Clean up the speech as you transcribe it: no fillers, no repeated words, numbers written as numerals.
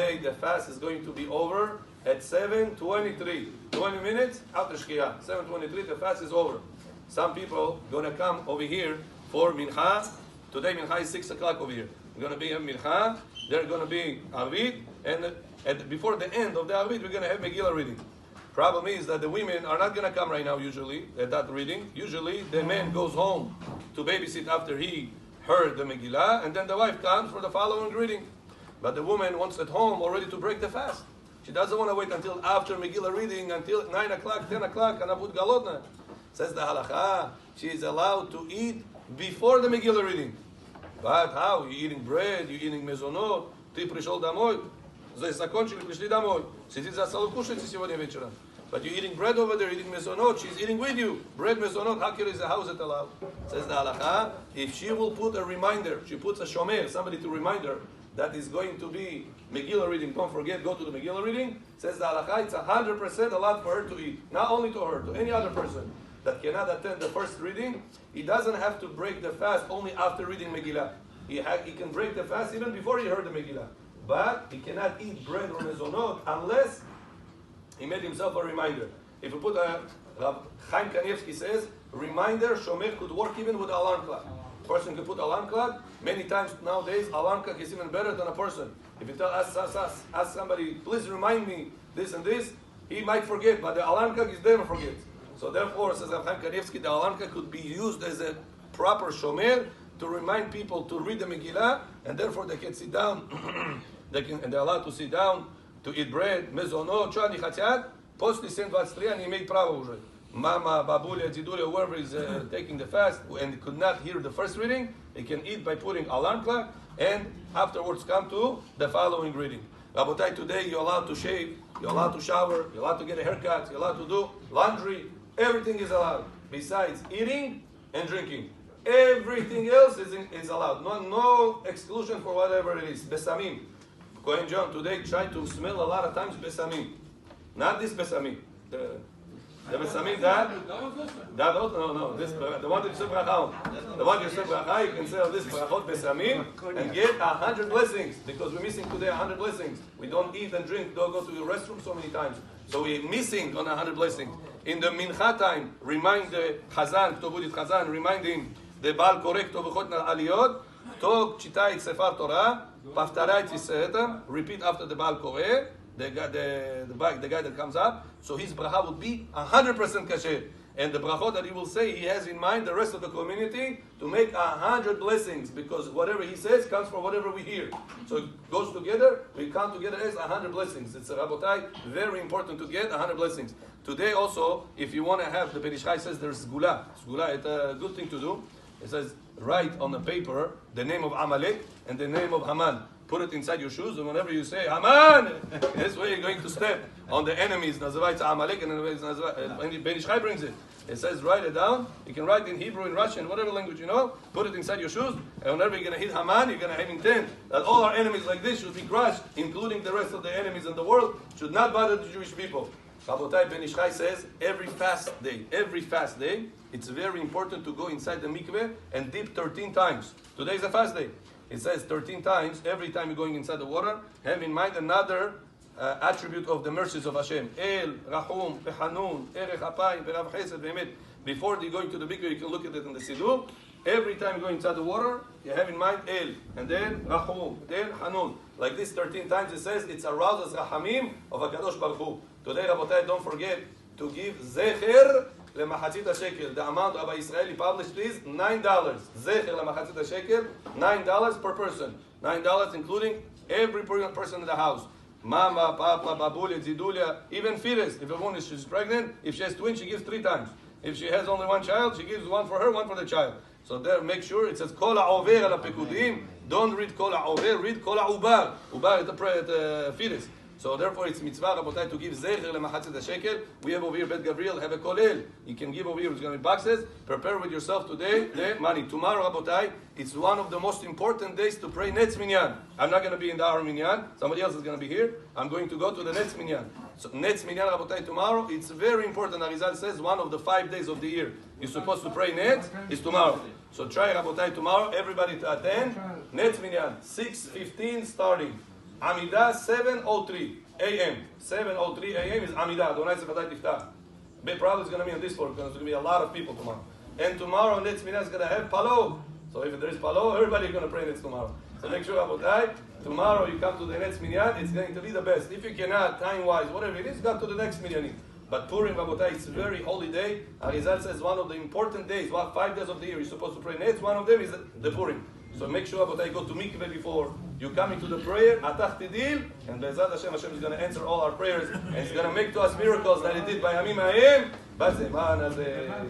today the fast is going to be over at 7:23. 20 minutes after Shkia. 7:23, the fast is over. Some people gonna come over here for Mincha. Today Mincha is 6 o'clock over here. We're gonna be in Mincha. They're gonna be Arvit, and before the end of the Arvit, we're gonna have Megillah reading. Problem is that the women are not gonna come right now usually at that reading. Usually the man goes home to babysit after he heard the Megillah, and then the wife comes for the following reading. But the woman wants at home already to break the fast. She doesn't want to wait until after Megillah reading, until 9 o'clock, 10 o'clock, and Abud Galotna. Says the halacha, she is allowed to eat before the Megillah reading. But how? You're eating bread, you're eating mezonot, ты пришел домой, закончили, пришли домой. Сидит за столом, кушайте сегодня вечером. But you're eating bread over there, eating mezonot, she's eating with you. Bread, mezonot, how is it allowed? Says the halacha, if she will put a reminder, she puts a shomer, somebody to remind her, that is going to be Megillah reading, don't forget, go to the Megillah reading, says the halacha, it's 100% allowed for her to eat. Not only to her, to any other person that cannot attend the first reading, he doesn't have to break the fast only after reading Megillah. He can break the fast even before he heard the Megillah. But he cannot eat bread or mezonot unless he made himself a reminder. If you put Rav Chaim Kanievsky says, reminder, shomer could work even with alarm clock. Person can put alarm clock. Many times nowadays, alarm clock is even better than a person. If you ask somebody, please remind me this and this, he might forget, but the alarm clock is never forget. So therefore, says Rav Chaim Kanievsky, the alarm clock could be used as a proper shomer to remind people to read the Megillah, and therefore they can sit down, and they're allowed to sit down, to eat bread, mezonot, чё они хотят, после 7:23 они имеют право уже. Mama, babulia, dzidulia, whoever is taking the fast and could not hear the first reading, he can eat by putting alarm clock and afterwards come to the following reading. Rabotai, today you're allowed to shave, you're allowed to shower, you're allowed to get a haircut, you're allowed to do laundry, everything is allowed. Besides eating and drinking. Everything else is allowed. No exclusion for whatever it is. Besamim. Kohen John today tried to smell a lot of times besamim. Not this besamim. The besamim that no. This the one that you say bracha. The one you say bracha, you can say this brachot besamim and get 100 blessings because we're missing today 100 blessings. We don't eat and drink, don't go to the restroom so many times. So we're missing on 100 blessings. In the mincha time, remind the Chazan, Ktobudit Chazan, remind him the Baal Korek Tovachot Aliyot, Tog Chitayit Sefer Torah, Paftarayit Yiseta, repeat after the Baal Koreh, the guy that comes up, so his bracha would be 100% kasher. And the brachot that he will say, he has in mind the rest of the community to make 100 blessings, because whatever he says comes from whatever we hear. So it goes together, we count together as 100 blessings. It's a Rabotai, very important to get 100 blessings. Today also, if you want to have, the Ben Ish Chai says there's Sgula. Sgula, it's a good thing to do. It says, write on the paper the name of Amalek and the name of Haman. Put it inside your shoes, and whenever you say Haman, this way you're going to step on the enemies. Nazarite Amalek, and Ben Ish Chai brings it. It says, write it down. You can write in Hebrew, in Russian, whatever language you know. Put it inside your shoes, and whenever you're going to hit Haman, you're going to have intent that all our enemies like this should be crushed, including the rest of the enemies in the world, should not bother the Jewish people. Rabotai, Ben Ish Chai says, every fast day, it's very important to go inside the mikveh and dip 13 times. Today is a fast day. It says 13 times, every time you're going inside the water, have in mind another attribute of the mercies of Hashem. El, Rahum, Pehanun, Erech Apayim, Verav Chesed, Ve'emet. Before you go into the mikveh, you can look at it in the Siddur. Every time you go inside the water, you have in mind El, and then Rahum, then Hanun. Like this 13 times it says, it's aroused as Rahamim of HaKadosh Baruch Hu. Today, Rabotai, don't forget to give Zecher Lemachatzit HaShekel. The amount of Israeli published is $9. Zecher Lemachatzit HaShekel, $9 per person. $9 including every person in the house. Mama, Papa, Babulia, Zidulia, even fetus. If a woman is pregnant, if she has twins, she gives 3 times. If she has only one child, she gives one for her, one for the child. So there, make sure it says Kol HaOver Al HaPekudim. Don't read Kol HaOver, read Kol HaUbar. Ubar is the fetus. So therefore, it's mitzvah, Rabotai, to give zecher lemachatzit hashekel. We have over here Bet Gabriel, have a kolel. You can give over here. It's going to be boxes. Prepare with yourself today the money. Tomorrow, Rabotai, it's one of the most important days to pray Netz Minyan. I'm not going to be in the Har Minyan. Somebody else is going to be here. I'm going to go to the Netz Minyan. So Netz Minyan, Rabotai, tomorrow, it's very important. Arizal says one of the 5 days of the year you're supposed to pray Netz is tomorrow. So try, Rabotai, tomorrow, everybody to attend Netz Minyan, 6:15 starting. Amidah 7:03 a.m. 7:03 a.m. is Amidah. Adonai Zechatai Tiftach. Big probably is going to be on this floor because there's going to be a lot of people tomorrow. And tomorrow Netz Minah is going to have Palo. So if there is Palo, everybody's going to pray Netz tomorrow. So make sure about that. Tomorrow you come to the next minyan, it's going to be the best. If you cannot, time-wise, whatever it is, go to the next minyan. But Purim, Rabotai, it's a very holy day. Arizal says one of the important days, 5 days of the year, you're supposed to pray Netz. One of them is the Purim. So make sure, Rabotai, go to mikveh before you come into the prayer, Atach Tidil, and Be'ezrat Hashem, Hashem is going to answer all our prayers, and He's going to make to us miracles that He did by Yamim Ha'em, Bazeman Hazeh.